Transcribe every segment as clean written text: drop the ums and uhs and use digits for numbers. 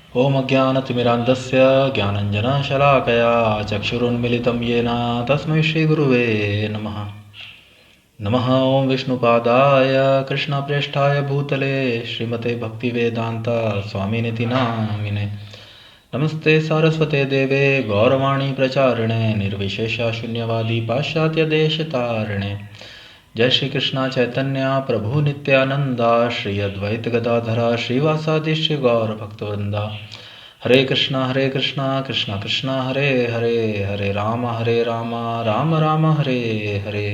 ओम अज्ञानतिमिरान्धस्य ज्ञानञ्जनशलाकया चक्षुरुन्मिलितं येन तस्मै श्रीगुरुवे नमः। नमः ओं विष्णुपादाय कृष्णप्रेष्ठाय भूतले श्रीमते भक्तिवेदान्त स्वामिनिति नामिने। नमस्ते सारस्वते देवे गौरवाणी प्रचारिणे निर्विशेषशून्यवादी पाश्चात्यदेशतारिणे। जय श्री कृष्ण चैतन्य प्रभु नित्यानंदा श्री अद्वैत गदाधरा श्रीवासादि श्री गौर भक्तवृंदा। हरे कृष्णा कृष्णा कृष्णा हरे हरे हरे राम राम राम हरे हरे।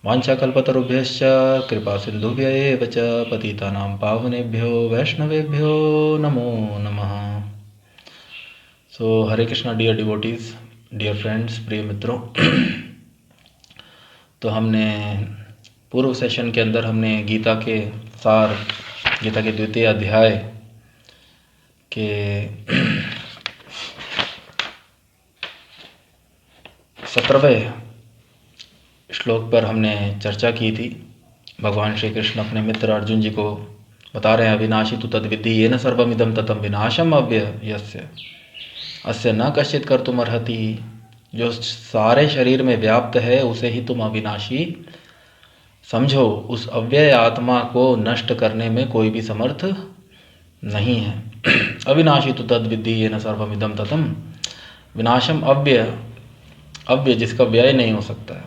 वाञ्छाकल्पतरुभ्यश्च कृपा सिन्धुभ्य एव च पतितानां पावनेभ्यो वैष्णवेभ्यो नमो नमः। So Hare Krishna dear devotees, dear friends, प्रिय मित्रों। तो हमने पूर्व सेशन के अंदर हमने गीता के सार, गीता के द्वितीय अध्याय के 17वें श्लोक पर हमने चर्चा की थी। भगवान श्री कृष्ण अपने मित्र अर्जुन जी को बता रहे हैं, अविनाशी तु तद्विद्धि येन सर्वमिदं ततं विनाशम अव्ययस्य अस्य न कश्चित् कर्तुम् अर्हति। जो सारे शरीर में व्याप्त है उसे ही तुम अविनाशी समझो, उस अव्यय आत्मा को नष्ट करने में कोई भी समर्थ नहीं है। अविनाशी तो तद्विद्धि येन सर्वमिदं ततं, विनाशम अव्यय जिसका व्यय नहीं हो सकता है,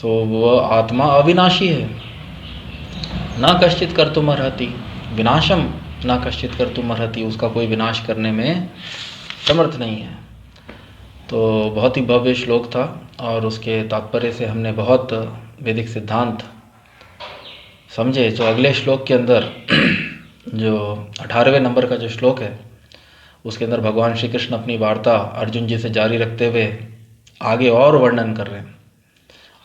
सो वह आत्मा अविनाशी है। न कश्चित् कर्तुम् अर्हति, विनाशम न कश्चित् कर्तुम् अर्हति, उसका कोई विनाश करने में समर्थ नहीं है। तो बहुत ही भव्य श्लोक था और उसके तात्पर्य से हमने बहुत वैदिक सिद्धांत समझे। जो अगले श्लोक के अंदर जो 18वें नंबर का जो श्लोक है उसके अंदर भगवान श्री कृष्ण अपनी वार्ता अर्जुन जी से जारी रखते हुए आगे और वर्णन कर रहे हैं।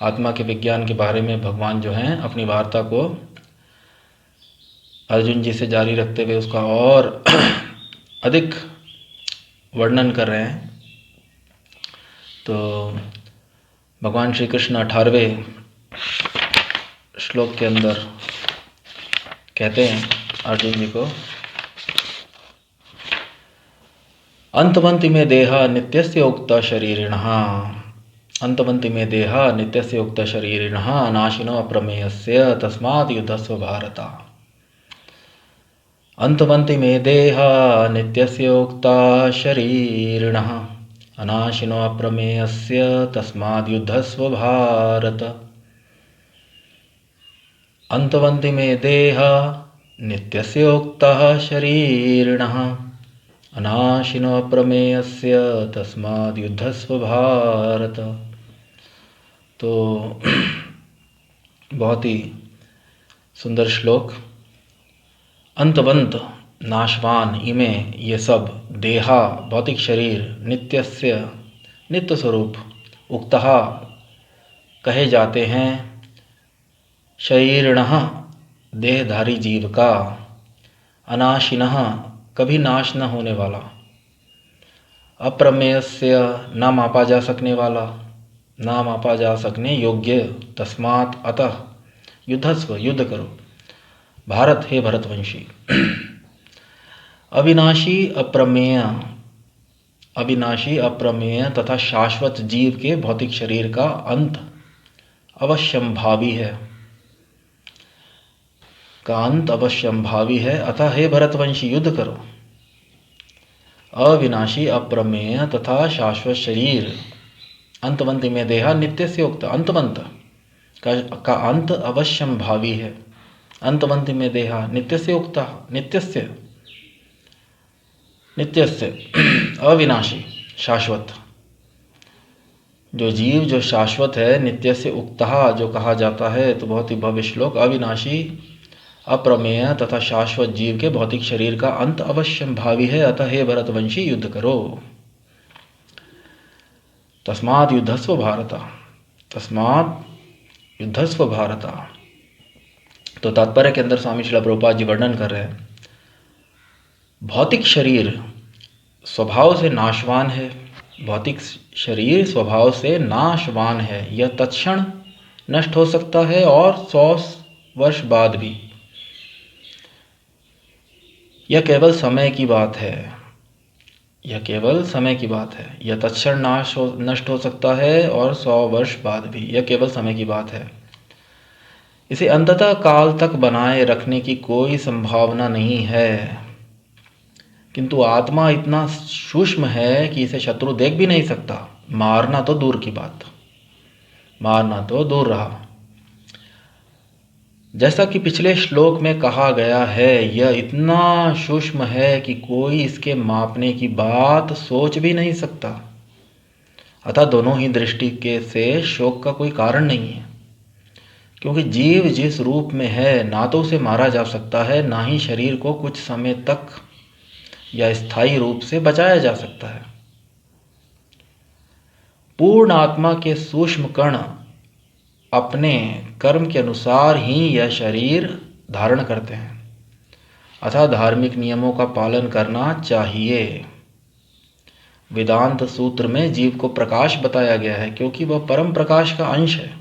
आत्मा के विज्ञान के बारे में भगवान जो हैं अपनी वार्ता को अर्जुन जी से जारी रखते हुए उसका और अधिक वर्णन कर रहे हैं। तो भगवान श्री कृष्ण 18वें श्लोक के अंदर कहते हैं अर्जुन जी को, अंतवन्ति में देहा नित्यस्य उक्ता शरीरिणः, अंतवन्ति में देहा नित्यस्य उक्ता शरीरिणः नाशिनो अप्रमेयस्य तस्मात् युद्धस्व भारत। अंतवन्ति में देहा नित्यस्य उक्ता शरीरिणः अनाशिनो अप्रमेयस्य तस्माद् युद्धस्व भारत। अंतवन्ति में देहा नित्यस्य उक्तः शरीरिणः अनाशिनो अप्रमेयस्य तस्माद् युद्धस्व भारत। तो बहुत ही सुंदर श्लोक। अंतवंत नाशवान इमे, ये सब, देहा भौतिक शरीर, नित्यस्य नित्य स्वरूप, उक्तः कहे जाते हैं, शरीरिणः देहधारी जीव का, अनाशिनः कभी नाश न होने वाला, अप्रमेयस्य न मापा जा सकने वाला, न मापा जा सकने योग्य, तस्मात् अतः युद्धस्व युद्ध करो, भारत हे भरतवंशी। अविनाशी अप्रमेय तथा शाश्वत जीव के भौतिक शरीर का अंत अवश्यंभावी है, का अंत अवश्यंभावी है। अतः हे भरतवंशी युद्ध करो। अविनाशी अप्रमेय तथा शाश्वत शरीर, अंतवंति में देहा नित्य से उक्त, अंतवंत का अंत अवश्यंभावी है। अंतवंति में देहा नित्य से उक्ता, नित्यस्य अविनाशी शाश्वत, जो जीव जो शाश्वत है, नित्य से उक्ता जो कहा जाता है। तो बहुत ही भव्य श्लोक। अविनाशी अप्रमेय तथा शाश्वत जीव के भौतिक शरीर का अंत अवश्यंभावी है, अतः हे भरतवंशी युद्ध करो। तस्मात् युद्धस्व भारत, तस्मात् युद्धस्व भारत। तो तात्पर्य के अंदर स्वामी श्रील प्रभुपाद जी वर्णन कर रहे हैं, भौतिक शरीर स्वभाव से नाशवान है, भौतिक शरीर स्वभाव से नाशवान है। यह तत्क्षण नष्ट हो सकता है और 100 वर्ष बाद भी। यह केवल समय की बात है, यह केवल समय की बात है। यह तत्क्षण नष्ट हो सकता है और 100 वर्ष बाद भी, यह केवल समय की बात है। इसे अंततः काल तक बनाए रखने की कोई संभावना नहीं है। किंतु आत्मा इतना सूक्ष्म है कि इसे शत्रु देख भी नहीं सकता। मारना तो दूर की बात, मारना तो दूर रहा। जैसा कि पिछले श्लोक में कहा गया है, यह इतना सूक्ष्म है कि कोई इसके मापने की बात सोच भी नहीं सकता। अतः दोनों ही दृष्टि के से शोक का कोई कारण नहीं है, क्योंकि जीव जिस रूप में है ना तो उसे मारा जा सकता है, ना ही शरीर को कुछ समय तक या स्थायी रूप से बचाया जा सकता है। पूर्ण आत्मा के सूक्ष्म कण अपने कर्म के अनुसार ही यह शरीर धारण करते हैं। अतः धार्मिक नियमों का पालन करना चाहिए। वेदांत सूत्र में जीव को प्रकाश बताया गया है, क्योंकि वह परम प्रकाश का अंश है।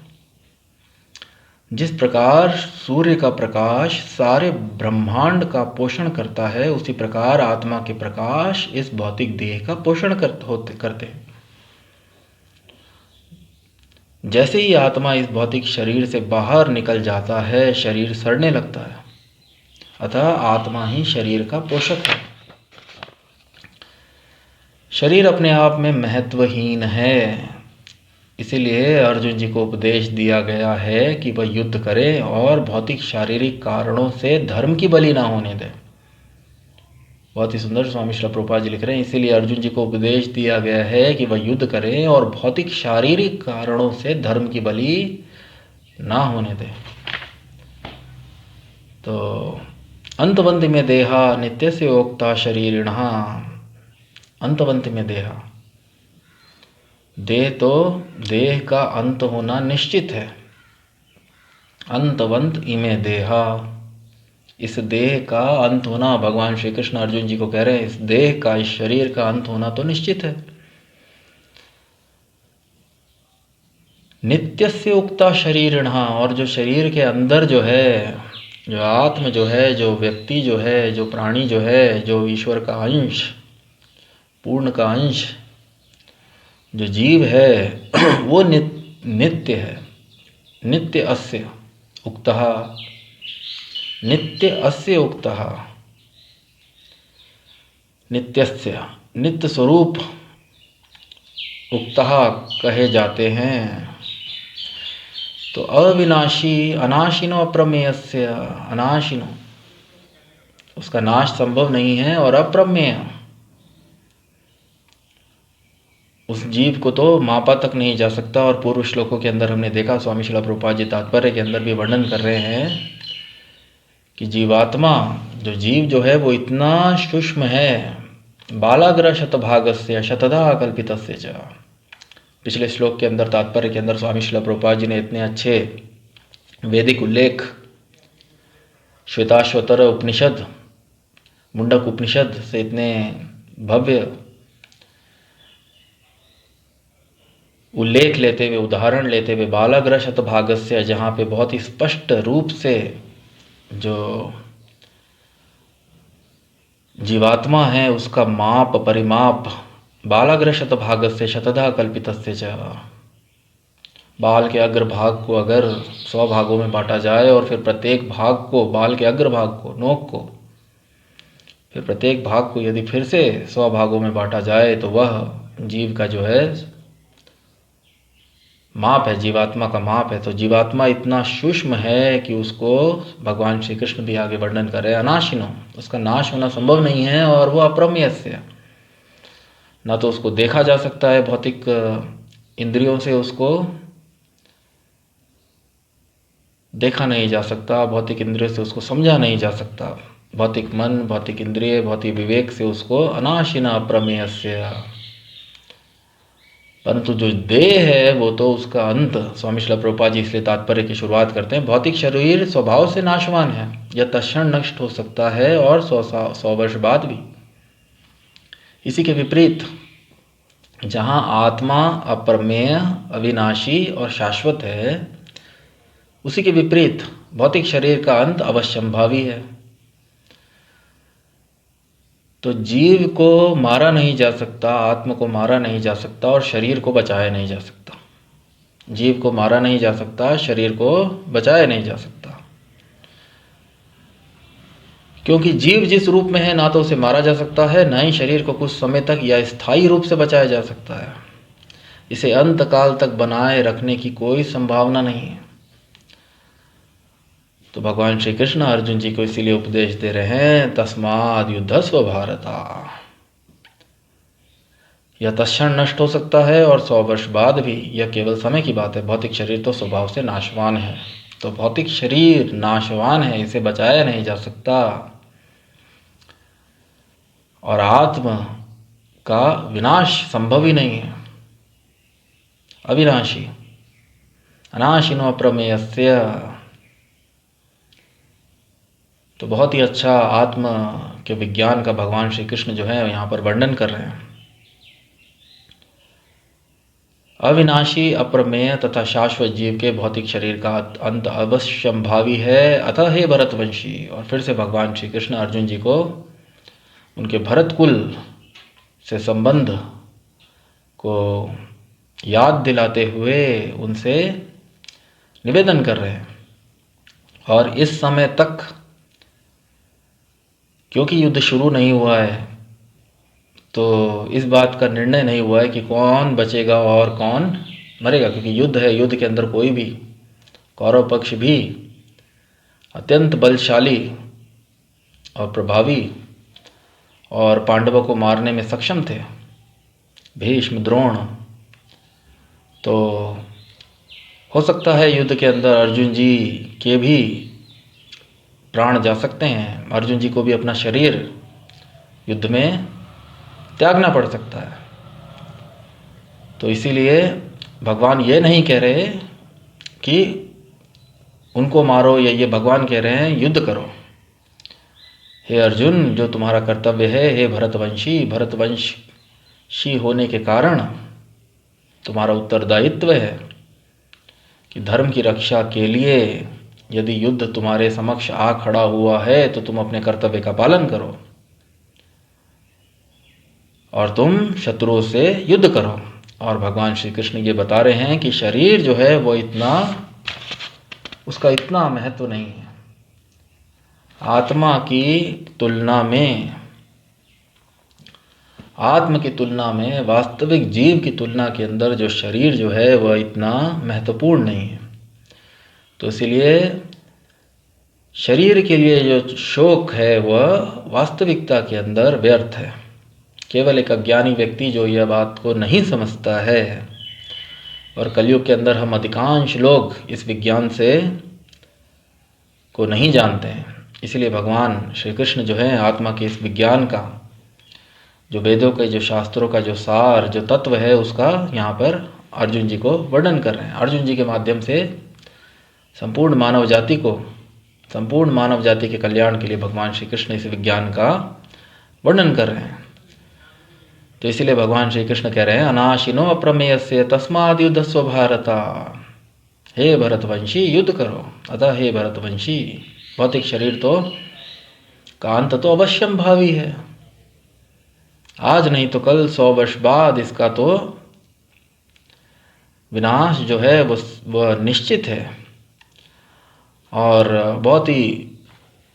जिस प्रकार सूर्य का प्रकाश सारे ब्रह्मांड का पोषण करता है, उसी प्रकार आत्मा के प्रकाश इस भौतिक देह का पोषण करते हैं। जैसे ही आत्मा इस भौतिक शरीर से बाहर निकल जाता है, शरीर सड़ने लगता है। अतः आत्मा ही शरीर का पोषक है। शरीर अपने आप में महत्वहीन है, इसीलिए अर्जुन जी को उपदेश दिया गया है कि वह युद्ध करें और भौतिक शारीरिक कारणों से धर्म की बलि ना होने दें। बहुत ही सुंदर स्वामी श्रील प्रभुपाद जी लिख रहे हैं, इसीलिए अर्जुन जी को उपदेश दिया गया है कि वह युद्ध करें और भौतिक शारीरिक कारणों से धर्म की बलि ना होने दें। तो अंतवंत में देहा नित्य से ओक्ता शरीरिणः। अंतवंत में देहा, देह तो देह का अंत होना निश्चित है। अंतवंत इमे देहा, इस देह का अंत होना, भगवान श्री कृष्ण अर्जुन जी को कह रहे हैं, इस देह का, इस शरीर का अंत होना तो निश्चित है। नित्यस्य उक्ता शरीरिणः, और जो शरीर के अंदर जो है, जो आत्म जो है, जो व्यक्ति जो है, जो प्राणी जो है, जो ईश्वर का अंश, पूर्ण का अंश, जो जीव है वो नित्य है। नित्य अस्य उक्तः, नित्य अस्य उक्तः, नित्यस्य, नित्य स्वरूप उक्तः कहे जाते हैं। तो अविनाशी, अनाशिनो अप्रमेयस्य, अनाशिनो, उसका नाश संभव नहीं है, और अप्रमेय, उस जीव को तो मापा तक नहीं जा सकता। और पूर्व श्लोकों के अंदर हमने देखा, स्वामी श्रील प्रभुपाद जी तात्पर्य के अंदर भी वर्णन कर रहे हैं कि जीवात्मा, जो जीव जो है वो इतना सूक्ष्म है। बालाग्र शतभागस्य शतधा कल्पितस्य च। पिछले श्लोक के अंदर तात्पर्य के अंदर स्वामी श्रील प्रभुपाद जी ने इतने अच्छे वैदिक उल्लेख, श्वेताश्वतर उपनिषद, मुंडक उपनिषद से इतने भव्य उल्लेख लेते हुए, उदाहरण लेते हुए, बालाग्र शतभागस्य, जहाँ पे बहुत ही स्पष्ट रूप से जो जीवात्मा है उसका माप, परिमाप, बालाग्र शतभागस्य शतधा कल्पितस्य च। बाल के अग्र भाग को अगर 100 भागों में बांटा जाए और फिर प्रत्येक भाग को, बाल के अग्र भाग को, नोक को, फिर प्रत्येक भाग को यदि फिर से 100 भागों में बांटा जाए, तो वह जीव का जो है माप है, जीवात्मा का माप है। तो जीवात्मा इतना सूक्ष्म है कि उसको भगवान श्री कृष्ण भी आगे वर्णन कर रहे हैं, अनाशिनो, उसका नाश होना संभव नहीं है, और वो अप्रमेय से, ना तो उसको देखा जा सकता है भौतिक इंद्रियों से, उसको देखा नहीं जा सकता, भौतिक इंद्रियों से उसको समझा नहीं जा सकता, भौतिक मन, भौतिक इंद्रिय, भौतिक विवेक से उसको अनाशिना अप्रमेय से। परंतु जो देह है वो तो उसका अंत, स्वामी श्रील प्रभुपाद जी इसलिए तात्पर्य की शुरुआत करते हैं, भौतिक शरीर स्वभाव से नाशवान है, यह तत्क्षण नष्ट हो सकता है और 100 वर्ष बाद भी। इसी के विपरीत जहाँ आत्मा अप्रमेय, अविनाशी और शाश्वत है, उसी के विपरीत भौतिक शरीर का अंत अवश्यंभावी है। तो जीव को मारा नहीं जा सकता, आत्मा को मारा नहीं जा सकता और शरीर को बचाया नहीं जा सकता। जीव को मारा नहीं जा सकता, शरीर को बचाया नहीं जा सकता, क्योंकि जीव जिस रूप में है ना तो उसे मारा जा सकता है, ना ही शरीर को कुछ समय तक या स्थायी रूप से बचाया जा सकता है। इसे अंत काल तक बनाए रखने की कोई संभावना नहीं है। तो भगवान श्री कृष्ण अर्जुन जी को इसीलिए उपदेश दे रहे हैं, तस्माद् युद्धस्व भारता। यह तत्क्षण नष्ट हो सकता है और 100 वर्ष बाद भी, यह केवल समय की बात है। भौतिक शरीर तो स्वभाव से नाशवान है, तो भौतिक शरीर नाशवान है, इसे बचाया नहीं जा सकता। और आत्मा का विनाश संभव ही नहीं है, अविनाशी, अनाशिनो अप्रमेयस्य। तो बहुत ही अच्छा आत्मा के विज्ञान का भगवान श्री कृष्ण जो है यहाँ पर वर्णन कर रहे हैं। अविनाशी, अप्रमेय तथा शाश्वत जीव के भौतिक शरीर का अंत अवश्यंभावी है। अतः हे भरतवंशी, और फिर से भगवान श्री कृष्ण अर्जुन जी को उनके भरत कुल से संबंध को याद दिलाते हुए उनसे निवेदन कर रहे हैं। और इस समय तक क्योंकि युद्ध शुरू नहीं हुआ है, तो इस बात का निर्णय नहीं हुआ है कि कौन बचेगा और कौन मरेगा, क्योंकि युद्ध है। युद्ध के अंदर कोई भी, कौरव पक्ष भी अत्यंत बलशाली और प्रभावी और पांडवों को मारने में सक्षम थे, भीष्म, द्रोण। तो हो सकता है युद्ध के अंदर अर्जुन जी के भी प्राण जा सकते हैं, अर्जुन जी को भी अपना शरीर युद्ध में त्यागना पड़ सकता है। तो इसीलिए भगवान ये नहीं कह रहे कि उनको मारो, या ये भगवान कह रहे हैं युद्ध करो। हे अर्जुन, जो तुम्हारा कर्तव्य है, हे भरतवंशी, भरतवंशी होने के कारण तुम्हारा उत्तरदायित्व है कि धर्म की रक्षा के लिए यदि युद्ध तुम्हारे समक्ष आ खड़ा हुआ है तो तुम अपने कर्तव्य का पालन करो और तुम शत्रुओं से युद्ध करो। और भगवान श्री कृष्ण ये बता रहे हैं कि शरीर जो है वो उसका इतना महत्व नहीं है। आत्मा की तुलना में, वास्तविक जीव की तुलना के अंदर जो शरीर जो है वह इतना महत्वपूर्ण नहीं है। तो इसलिए शरीर के लिए जो शोक है वह वास्तविकता के अंदर व्यर्थ है। केवल एक अज्ञानी व्यक्ति जो यह बात को नहीं समझता है, और कलयुग के अंदर हम अधिकांश लोग इस विज्ञान को नहीं जानते हैं। इसलिए भगवान श्री कृष्ण जो है आत्मा के इस विज्ञान का, जो वेदों के, जो शास्त्रों का जो सार, जो तत्व है, उसका यहाँ पर अर्जुन जी को वर्णन कर रहे हैं। अर्जुन जी के माध्यम से संपूर्ण मानव जाति के कल्याण के लिए भगवान श्री कृष्ण इस विज्ञान का वर्णन कर रहे हैं। तो इसीलिए भगवान श्री कृष्ण कह रहे हैं, अनाशिनो अप्रमेयस्य तस्माद् युद्धस्व भारता। हे भरतवंशी, युद्ध करो। अतः हे भरतवंशी, भौतिक शरीर का अंत तो अवश्यम भावी है। आज नहीं तो कल, 100 वर्ष बाद इसका तो विनाश जो है वह निश्चित है। और बहुत ही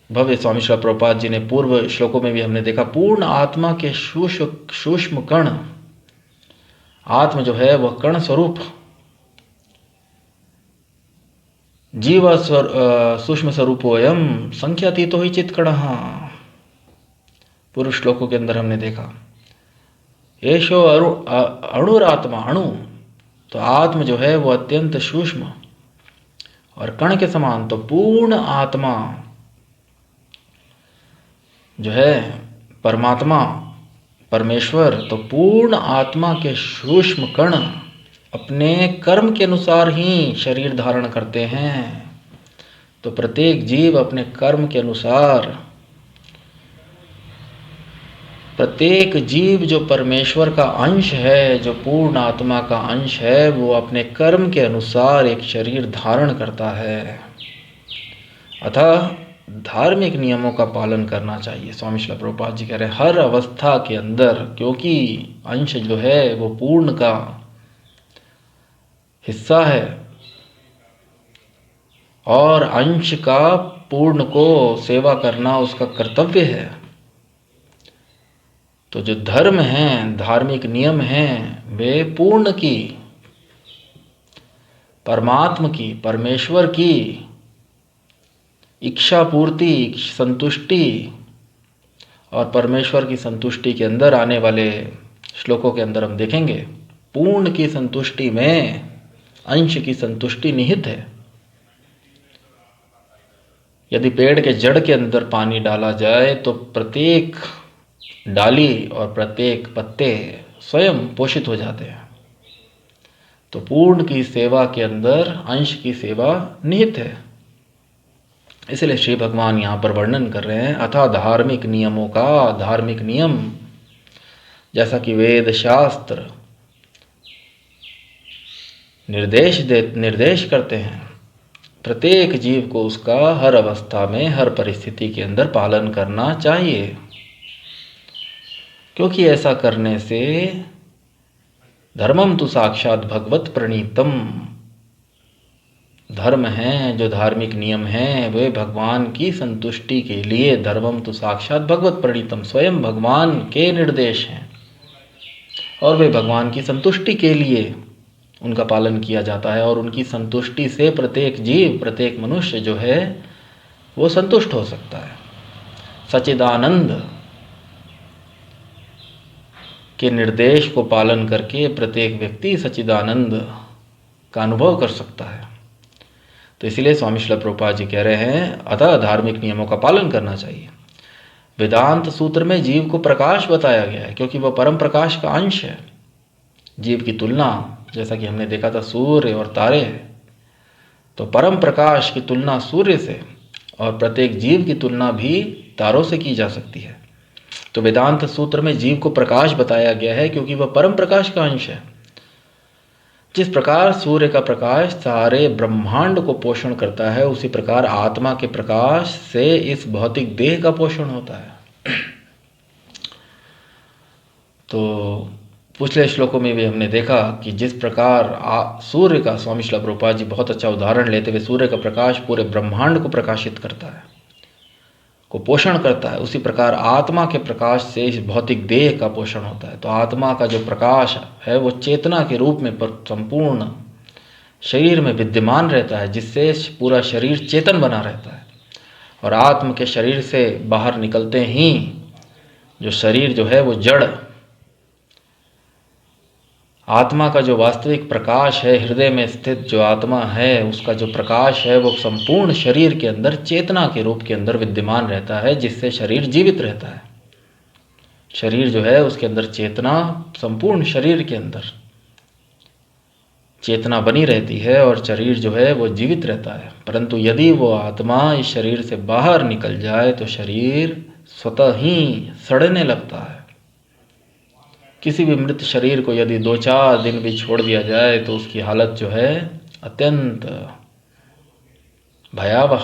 भव्य स्वामी श्री प्रभुपाद जी ने पूर्व श्लोकों में भी हमने देखा, पूर्ण आत्मा के सूक्ष्म कण, आत्म जो है वह कण स्वरूप जीव सूक्ष्म स्वरूपोयम संख्यातीतो ही चित्कणः। पूर्व श्लोकों के अंदर हमने देखा, एषो अणुरात्मा, अणु। तो आत्म जो है वो अत्यंत सूक्ष्म और कण के समान। तो पूर्ण आत्मा जो है परमात्मा, परमेश्वर, तो पूर्ण आत्मा के सूक्ष्म कण अपने कर्म के अनुसार ही शरीर धारण करते हैं। तो प्रत्येक जीव अपने कर्म के अनुसार, प्रत्येक जीव जो परमेश्वर का अंश है, जो पूर्ण आत्मा का अंश है, वो अपने कर्म के अनुसार एक शरीर धारण करता है। अतः धार्मिक नियमों का पालन करना चाहिए। स्वामी श्रील प्रभुपाद जी कह रहे हैं हर अवस्था के अंदर, क्योंकि अंश जो है वो पूर्ण का हिस्सा है और अंश का पूर्ण को सेवा करना उसका कर्तव्य है। तो जो धर्म हैं, धार्मिक नियम हैं, वे पूर्ण की, परमात्मा की, परमेश्वर की इच्छा पूर्ति, संतुष्टि और परमेश्वर की संतुष्टि के अंदर आने वाले श्लोकों के अंदर हम देखेंगे पूर्ण की संतुष्टि में अंश की संतुष्टि निहित है। यदि पेड़ के जड़ के अंदर पानी डाला जाए तो प्रत्येक डाली और प्रत्येक पत्ते स्वयं पोषित हो जाते हैं। तो पूर्ण की सेवा के अंदर अंश की सेवा निहित है। इसलिए श्री भगवान यहाँ पर वर्णन कर रहे हैं अथा धार्मिक नियमों का। धार्मिक नियम जैसा कि वेद शास्त्र निर्देश करते हैं, प्रत्येक जीव को उसका हर अवस्था में, हर परिस्थिति के अंदर पालन करना चाहिए, क्योंकि ऐसा करने से धर्मम तु साक्षात भगवत प्रणीतम, धर्म हैं, जो धार्मिक नियम हैं वे भगवान की संतुष्टि के लिए, धर्मम तो साक्षात भगवत प्रणीतम, स्वयं भगवान के निर्देश हैं और वे भगवान की संतुष्टि के लिए उनका पालन किया जाता है। और उनकी संतुष्टि से प्रत्येक जीव, प्रत्येक मनुष्य जो है वो संतुष्ट हो सकता है। सच्चिदानंद के निर्देश को पालन करके प्रत्येक व्यक्ति सच्चिदानंद का अनुभव कर सकता है। तो इसलिए स्वामी श्रील प्रभुपाद जी कह रहे हैं अतः धार्मिक नियमों का पालन करना चाहिए। वेदांत सूत्र में जीव को प्रकाश बताया गया है, क्योंकि वह परम प्रकाश का अंश है। जीव की तुलना, जैसा कि हमने देखा था सूर्य और तारे, तो परम प्रकाश की तुलना सूर्य से और प्रत्येक जीव की तुलना भी तारों से की जा सकती है। तो वेदांत सूत्र में जीव को प्रकाश बताया गया है क्योंकि वह परम प्रकाश का अंश है। जिस प्रकार सूर्य का प्रकाश सारे ब्रह्मांड को पोषण करता है, उसी प्रकार आत्मा के प्रकाश से इस भौतिक देह का पोषण होता है। तो पिछले श्लोकों में भी हमने देखा कि जिस प्रकार सूर्य का, स्वामी श्रील प्रभुपाद जी बहुत अच्छा उदाहरण लेते हुए, सूर्य का प्रकाश पूरे ब्रह्मांड को प्रकाशित करता है, को पोषण करता है, उसी प्रकार आत्मा के प्रकाश से इस भौतिक देह का पोषण होता है। तो आत्मा का जो प्रकाश है वो चेतना के रूप में संपूर्ण शरीर में विद्यमान रहता है, जिससे पूरा शरीर चेतन बना रहता है। और आत्म के शरीर से बाहर निकलते ही जो शरीर जो है वो जड़, आत्मा का जो वास्तविक प्रकाश है, हृदय में स्थित जो आत्मा है उसका जो प्रकाश है वो संपूर्ण शरीर के अंदर चेतना के रूप के अंदर विद्यमान रहता है, जिससे शरीर जीवित रहता है। शरीर जो है उसके अंदर चेतना, संपूर्ण शरीर के अंदर चेतना बनी रहती है और शरीर जो है वो जीवित रहता है। परंतु यदि वो आत्मा इस शरीर से बाहर निकल जाए तो शरीर स्वतः ही सड़ने लगता है। किसी भी मृत शरीर को यदि 2-4 दिन भी छोड़ दिया जाए तो उसकी हालत जो है अत्यंत भयावह,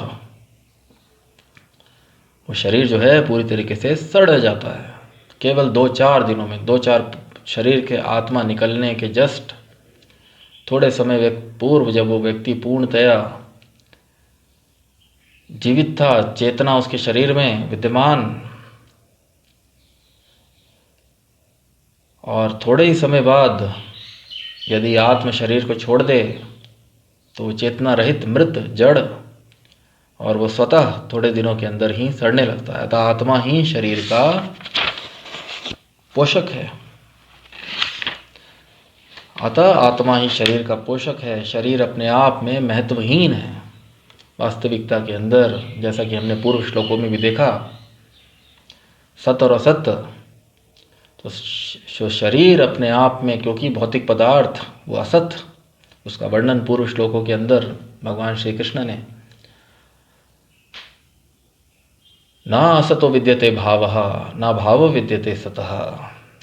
वो शरीर जो है पूरी तरीके से सड़ जाता है। केवल 2-4 दिनों में, 2-4 शरीर के आत्मा निकलने के जस्ट थोड़े समय पूर्व जब वो व्यक्ति पूर्णतया जीवित था, चेतना उसके शरीर में विद्यमान, और थोड़े ही समय बाद यदि आत्म शरीर को छोड़ दे तो चेतना रहित मृत जड़, और वो स्वतः थोड़े दिनों के अंदर ही सड़ने लगता है। अतः आत्मा ही शरीर का पोषक है। अतः आत्मा ही शरीर का पोषक है। शरीर अपने आप में महत्वहीन है वास्तविकता के अंदर, जैसा कि हमने पूर्व श्लोकों में भी देखा। सत्य और असत्य, तो जो शरीर अपने आप में, क्योंकि भौतिक पदार्थ वो असत, उसका वर्णन पूर्व श्लोकों के अंदर भगवान श्री कृष्ण ने ना असतो विद्यते भावः ना भाव विद्यते सतः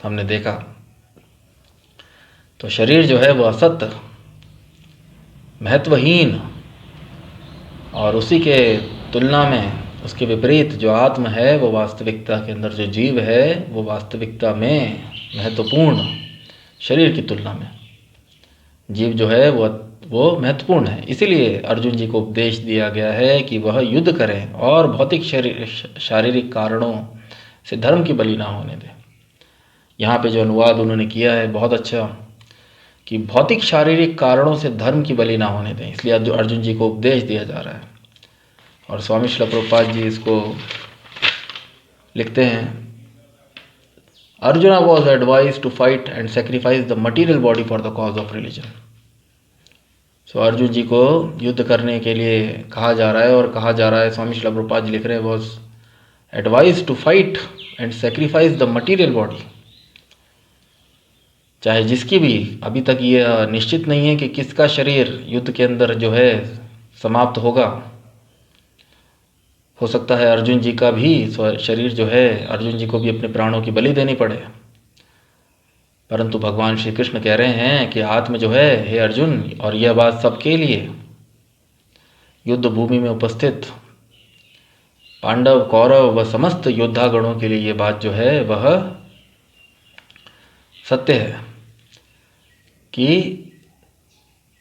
हमने देखा। तो शरीर जो है वो असत, महत्वहीन, और उसी के तुलना में उसके विपरीत जो आत्म है वो वास्तविकता के अंदर, जो जीव है वो वास्तविकता में महत्वपूर्ण, शरीर की तुलना में जीव जो है वो महत्वपूर्ण है। इसीलिए अर्जुन जी को उपदेश दिया गया है कि वह युद्ध करें और भौतिक शारीरिक कारणों से धर्म की बलि ना होने दें। यहाँ पे जो अनुवाद उन्होंने किया है बहुत अच्छा, कि भौतिक शारीरिक कारणों से धर्म की बलि ना होने दें, इसलिए अर्जुन जी को उपदेश दिया जा रहा है। और स्वामी श्रील प्रभुपाद जी इसको लिखते हैं, Arjuna was advise to fight and sacrifice the material body for the cause of religion. So Arjun ji को युद्ध करने के लिए कहा जा रहा है, और कहा जा रहा है, स्वामी श्रील प्रभुपाद जी लिख रहे हैं, was advise to fight and sacrifice the material body. चाहे जिसकी भी, अभी तक ये निश्चित नहीं है कि किसका शरीर युद्ध के अंदर जो है समाप्त होगा। हो सकता है अर्जुन जी का भी शरीर जो है, अर्जुन जी को भी अपने प्राणों की बलि देनी पड़े। परंतु भगवान श्री कृष्ण कह रहे हैं कि आत्म जो है, हे अर्जुन, और यह बात सबके लिए, युद्ध भूमि में उपस्थित पांडव, कौरव व समस्त योद्धागणों के लिए ये बात जो है वह सत्य है कि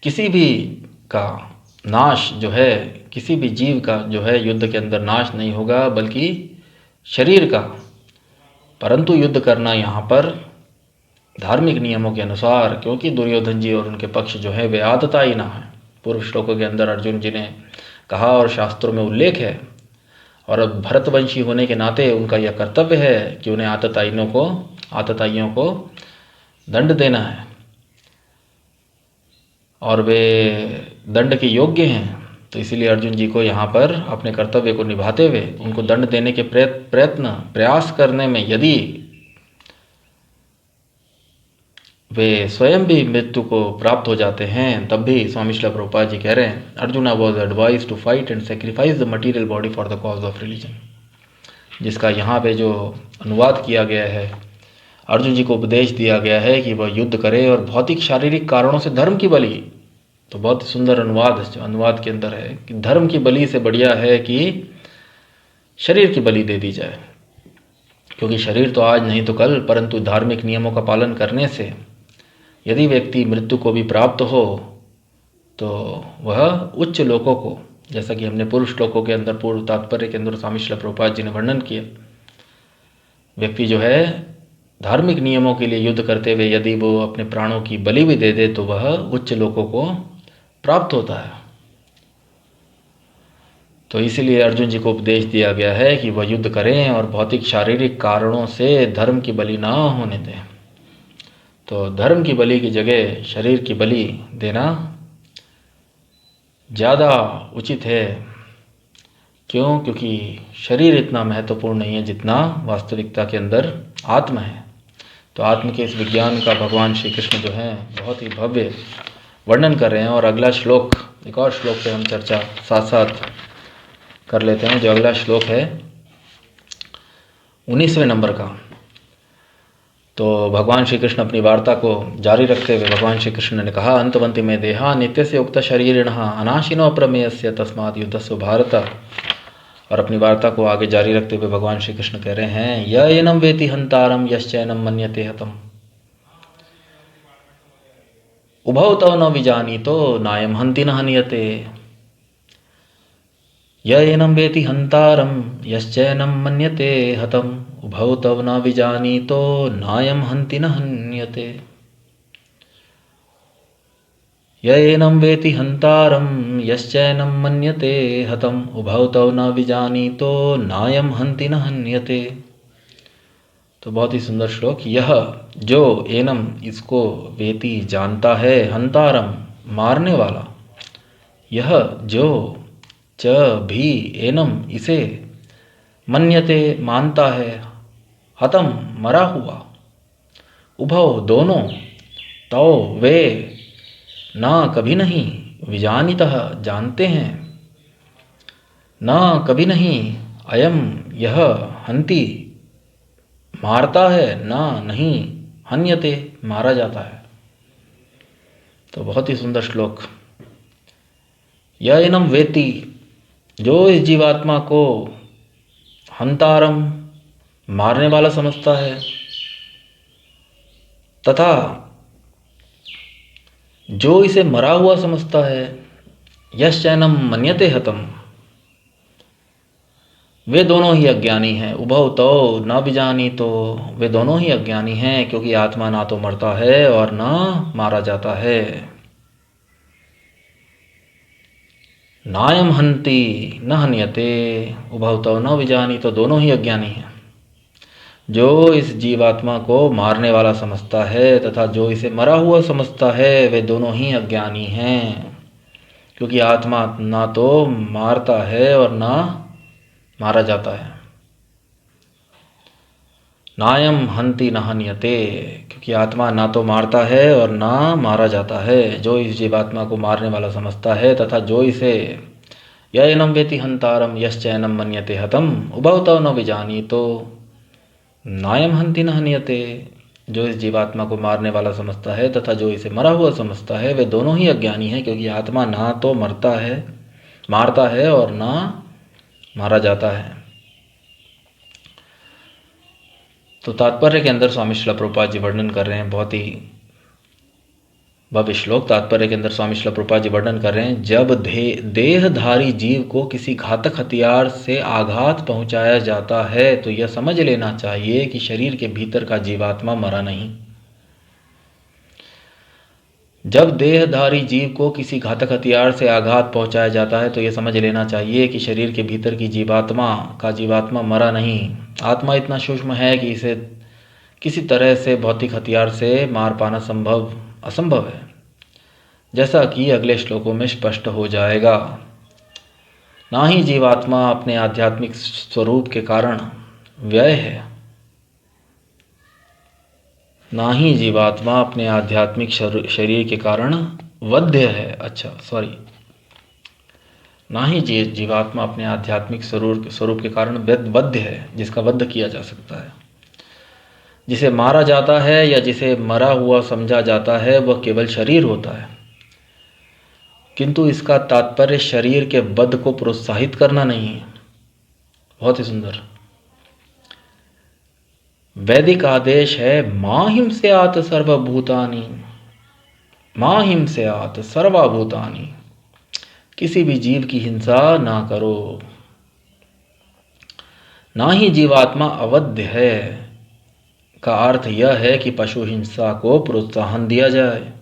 किसी भी का नाश जो है, किसी भी जीव का जो है युद्ध के अंदर नाश नहीं होगा, बल्कि शरीर का। परंतु युद्ध करना यहाँ पर धार्मिक नियमों के अनुसार, क्योंकि दुर्योधन जी और उनके पक्ष जो है वे आततायी ना है। पूर्व श्लोकों के अंदर अर्जुन जी ने कहा और शास्त्रों में उल्लेख है, और अब भरतवंशी होने के नाते उनका यह कर्तव्य है कि उन्हें आतताइयों को दंड देना है, और वे दंड के योग्य हैं। तो इसीलिए अर्जुन जी को यहाँ पर अपने कर्तव्य को निभाते हुए उनको दंड देने के प्रयास करने में, यदि वे स्वयं भी मृत्यु को प्राप्त हो जाते हैं, तब भी स्वामी श्रील प्रभुपाद जी कह रहे हैं, Arjuna was advise to fight and sacrifice the material body for the cause of religion. जिसका यहाँ पे जो अनुवाद किया गया है, अर्जुन जी को उपदेश दिया गया है कि वह युद्ध करे और भौतिक शारीरिक कारणों से धर्म की बलि। तो बहुत सुंदर अनुवाद के अंदर है कि धर्म की बलि से बढ़िया है कि शरीर की बलि दे दी जाए, क्योंकि शरीर तो आज नहीं तो कल, परंतु धार्मिक नियमों का पालन करने से यदि व्यक्ति मृत्यु को भी प्राप्त हो तो वह उच्च लोकों को, जैसा कि हमने पूर्व श्लोकों के अंदर, पूर्व तात्पर्य के अंदर स्वामी श्रील प्रभुपाद जी ने वर्णन किया, व्यक्ति जो है धार्मिक नियमों के लिए युद्ध करते हुए यदि वो अपने प्राणों की बलि भी दे दे तो वह उच्च लोकों को प्राप्त होता है। तो इसीलिए अर्जुन जी को उपदेश दिया गया है कि वह युद्ध करें और भौतिक शारीरिक कारणों से धर्म की बलि ना होने दें। तो धर्म की बलि की जगह शरीर की बलि देना ज़्यादा उचित है। क्यों? क्योंकि शरीर इतना महत्वपूर्ण नहीं है जितना वास्तविकता के अंदर आत्मा है। तो आत्म के इस विज्ञान का भगवान श्री कृष्ण जो है बहुत ही भव्य वर्णन कर रहे हैं। और अगला श्लोक, एक और श्लोक पे हम चर्चा साथ साथ कर लेते हैं। जो अगला श्लोक है 19वें नंबर का, तो भगवान श्री कृष्ण अपनी वार्ता को जारी रखते हुए भगवान श्री कृष्ण ने कहा, अंतवंति में देहा नित्यस्य उक्त शरीरिणः अनाशिनो अप्रमेयस्य तस्मात् युद्धस्व भारत। और अपनी वार्ता को आगे जारी रखते हुए भगवान श्री कृष्ण कह रहे हैं, य एनं वेति हंतारम यश्चैनं मन्यते हतम् उभौ तव न विजानीतो नायं हन्ति न हन्यते। य एनं वेति हंतारम यश्चैनं मन्यते हतम् उभौ तव न विजानीतो नायं हन्ति न हन्यते। य एनं वेति हंतारं यश्चैनं मन्यते हतम् उभौ तव न विजानीतो नायं हन्ति न हन्यते। तो बहुत ही सुंदर श्लोक। यह जो एनम, इसको वेति जानता है, हंतारम मारने वाला, यह जो च भी एनम इसे, मन्यते मानता है, हतम मरा हुआ, उभव दोनों, तौ वे, ना कभी नहीं, विजानीतः जानते हैं, ना कभी नहीं, अयम यह, हंति मारता है, ना नहीं, हन्यते मारा जाता है। तो बहुत ही सुंदर श्लोक। यह एनम वेति, जो इस जीवात्मा को हंतारम मारने वाला समझता है, तथा जो इसे मरा हुआ समझता है, यश्चैनम मन्यते हतम, वे दोनों ही अज्ञानी हैं। उभौ तौ न बिजानी, तो वे दोनों ही अज्ञानी हैं, क्योंकि आत्मा ना तो मरता है और न मारा जाता है। नायम हंति न हन्यते, उभौ तौ न बिजानी, तो दोनों ही अज्ञानी हैं। जो इस जीवात्मा को मारने वाला समझता है तथा जो इसे मरा हुआ समझता है, वे दोनों ही अज्ञानी हैं, क्योंकि आत्मा ना तो मारता है और ना मारा जाता है। नायम हंति न हन्यते, क्योंकि आत्मा ना तो मारता है और ना मारा जाता है। जो इस जीवात्मा को मारने वाला समझता है तथा जो इसे यैनम वेति हंतारम यश्चैनम मन्यते हतम उभौ तौ न विजानी, तो नायम हंति न हन्यते, जो इस जीवात्मा को मारने वाला समझता है तथा जो इसे मरा हुआ समझता है, वे दोनों ही अज्ञानी हैं, क्योंकि आत्मा ना तो मारता है और ना मारा जाता है। तो तात्पर्य के अंदर स्वामी श्रील प्रभुपाद जी वर्णन कर रहे हैं, बहुत ही भव्य श्लोक। तात्पर्य के अंदर स्वामी श्रील प्रभुपाद जी वर्णन कर रहे हैं, जब देहधारी जीव को किसी घातक हथियार से आघात पहुंचाया जाता है, तो यह समझ लेना चाहिए कि शरीर के भीतर का जीवात्मा मरा नहीं। जब देहधारी जीव को किसी घातक हथियार से आघात पहुंचाया जाता है, तो यह समझ लेना चाहिए कि शरीर के भीतर की जीवात्मा मरा नहीं। आत्मा इतना सूक्ष्म है कि इसे किसी तरह से भौतिक हथियार से मार पाना असंभव है, जैसा कि अगले श्लोकों में स्पष्ट हो जाएगा। ना ही जीवात्मा अपने आध्यात्मिक स्वरूप के कारण व्यय है, ना ही जीवात्मा अपने आध्यात्मिक शरीर के कारण वध्य है। ना ही जीवात्मा अपने आध्यात्मिक स्वरूप के कारण वध्य है, जिसका वध किया जा सकता है। जिसे मारा जाता है या जिसे मरा हुआ समझा जाता है, वह केवल शरीर होता है, किंतु इसका तात्पर्य शरीर के वध को प्रोत्साहित करना नहीं है। बहुत ही सुंदर वैदिक आदेश है, मां हिंस्यात् सर्वभूतानि, मां हिंस्यात् सर्वभूतानि, किसी भी जीव की हिंसा ना करो। ना ही जीवात्मा अवध्य है का अर्थ यह है कि पशु हिंसा को प्रोत्साहन दिया जाए।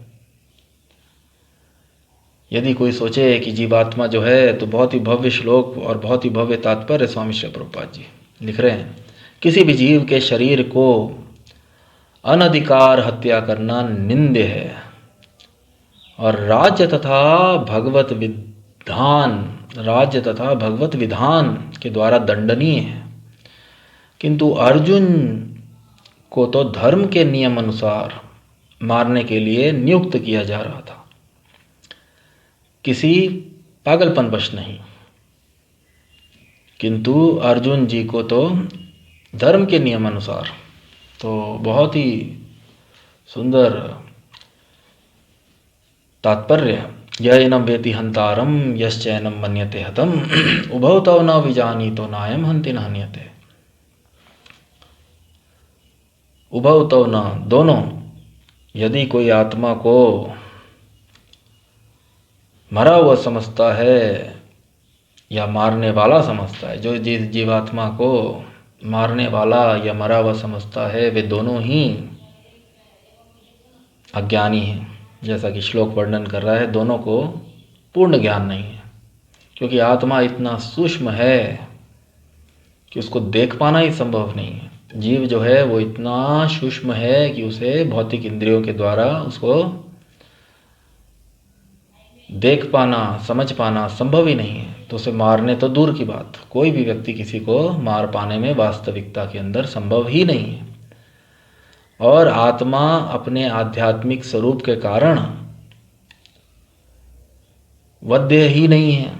यदि कोई सोचे कि जीवात्मा जो है, तो बहुत ही भव्य श्लोक और बहुत ही भव्य तात्पर्य स्वामी श्री प्रभुपाद जी लिख रहे हैं, किसी भी जीव के शरीर को अनधिकार हत्या करना निंद्य है और राज्य तथा भगवत विधान के द्वारा दंडनीय है। किंतु अर्जुन को तो धर्म के नियम अनुसार मारने के लिए नियुक्त किया जा रहा था, किसी पागलपनवश नहीं। किंतु अर्जुन जी को तो धर्म के नियम अनुसार, तो बहुत ही सुंदर तात्पर्य, यैनम वेति हंतारम यश्चैनम मन्यते हतम उभौ तौ न विजानी, तो नायम हंति न हन्यते। उभौ तौ न, दोनों, यदि कोई आत्मा को मरा हुआ समझता है या मारने वाला समझता है, जो जिस जीवात्मा को मारने वाला या मरा हुआ समझता है, वे दोनों ही अज्ञानी हैं। जैसा कि श्लोक वर्णन कर रहा है, दोनों को पूर्ण ज्ञान नहीं है, क्योंकि आत्मा इतना सूक्ष्म है कि उसको देख पाना ही संभव नहीं है। जीव जो है वो इतना सूक्ष्म है कि उसे भौतिक इंद्रियों के द्वारा उसको देख पाना, समझ पाना संभव ही नहीं है। तो उसे मारने तो दूर की बात, कोई भी व्यक्ति किसी को मार पाने में वास्तविकता के अंदर संभव ही नहीं है। और आत्मा अपने आध्यात्मिक स्वरूप के कारण वध्य ही नहीं है।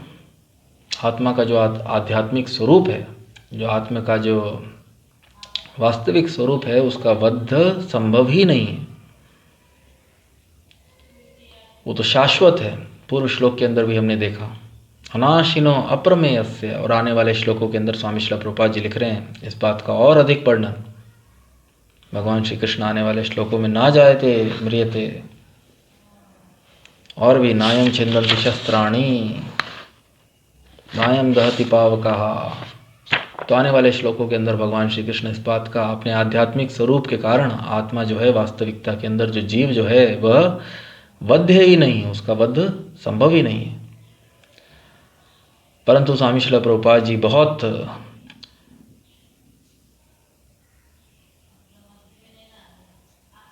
आत्मा का जो आध्यात्मिक स्वरूप है, जो आत्मा का जो वास्तविक स्वरूप है, उसका वध संभव ही नहीं है। वो तो शाश्वत है। पूर्व श्लोक के अंदर भी हमने देखा, अनाशिनो अप्रमेयस्य। और आने वाले श्लोकों के अंदर स्वामी श्रील प्रभुपाद जी लिख रहे हैं इस बात का और अधिक वर्णन। भगवान श्री कृष्ण आने वाले श्लोकों में ना जायते म्रियते, और भी नायम छिंदन्ति शस्त्राणि नायम दहति पावकः। तो आने वाले श्लोकों के अंदर भगवान श्री कृष्ण इस बात का अपने आध्यात्मिक स्वरूप के कारण आत्मा जो है वास्तविकता के अंदर जो जीव जो है वह वध्य ही नहीं है, उसका वध संभव ही नहीं है। परंतु स्वामी श्रील प्रभुपाद जी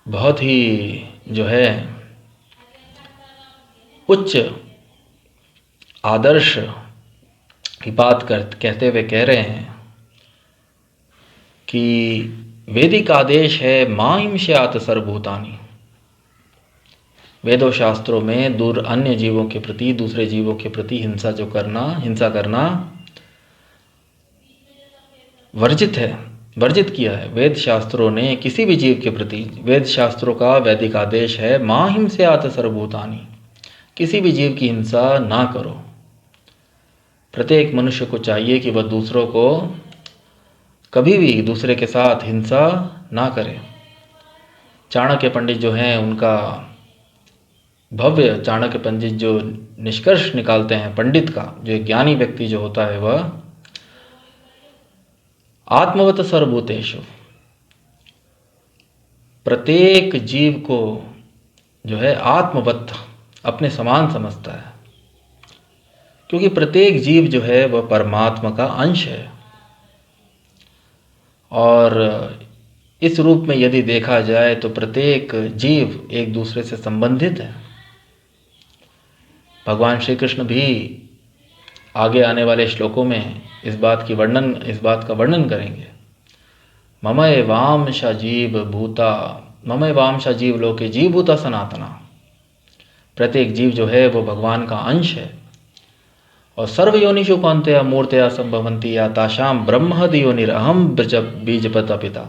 बहुत ही जो है उच्च आदर्श की बात कहते हुए कह रहे हैं कि वैदिक आदेश है मां हिंस्यात सर्वभूतानि। वेदों शास्त्रों में अन्य जीवों के प्रति, दूसरे जीवों के प्रति हिंसा करना वर्जित है, वर्जित किया है। वेद शास्त्रों ने किसी भी जीव के प्रति, वेद शास्त्रों का वैदिक आदेश है मां हिंस्यात सर्वभूतानि, किसी भी जीव की हिंसा ना करो। प्रत्येक मनुष्य को चाहिए कि वह दूसरों को कभी भी दूसरे के साथ हिंसा ना करे। चाणक्य पंडित जो हैं उनका भव्य, चाणक्य पंडित जो निष्कर्ष निकालते हैं पंडित का, जो एक ज्ञानी व्यक्ति जो होता है वह आत्मवत सर्वभूतेषु, प्रत्येक जीव को जो है आत्मवत, अपने समान समझता है, क्योंकि प्रत्येक जीव जो है वह परमात्मा का अंश है। और इस रूप में यदि देखा जाए तो प्रत्येक जीव एक दूसरे से संबंधित है। भगवान श्री कृष्ण भी आगे आने वाले श्लोकों में इस बात का वर्णन करेंगे। मम एवांश जीव लोके जीव भूता सनातना। प्रत्येक जीव जो है वो भगवान का अंश है। और सर्वयोनिषु कौन्तेय मूर्तया संभवन्ति या तासाम ब्रह्महद योनिरहम बीजपत पिता।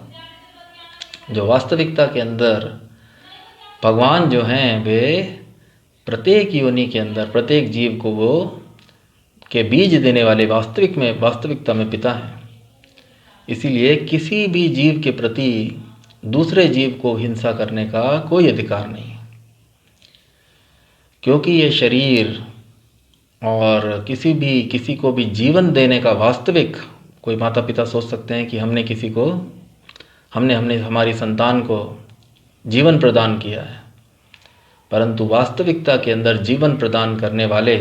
जो वास्तविकता के अंदर भगवान जो हैं वे प्रत्येक योनि के अंदर प्रत्येक जीव को वो के बीज देने वाले वास्तविकता में पिता हैं। इसीलिए किसी भी जीव के प्रति दूसरे जीव को हिंसा करने का कोई अधिकार नहीं, क्योंकि ये शरीर और किसी को भी जीवन देने का वास्तविक, कोई माता पिता सोच सकते हैं कि हमने हमारी संतान को जीवन प्रदान किया है, परंतु वास्तविकता के अंदर जीवन प्रदान करने वाले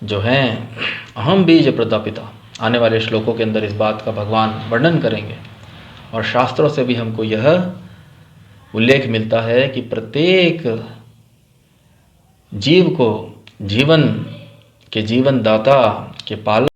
जो हैं अहम बीज प्रदापिता। आने वाले श्लोकों के अंदर इस बात का भगवान वर्णन करेंगे। और शास्त्रों से भी हमको यह उल्लेख मिलता है कि प्रत्येक जीव को जीवन दाता के पालन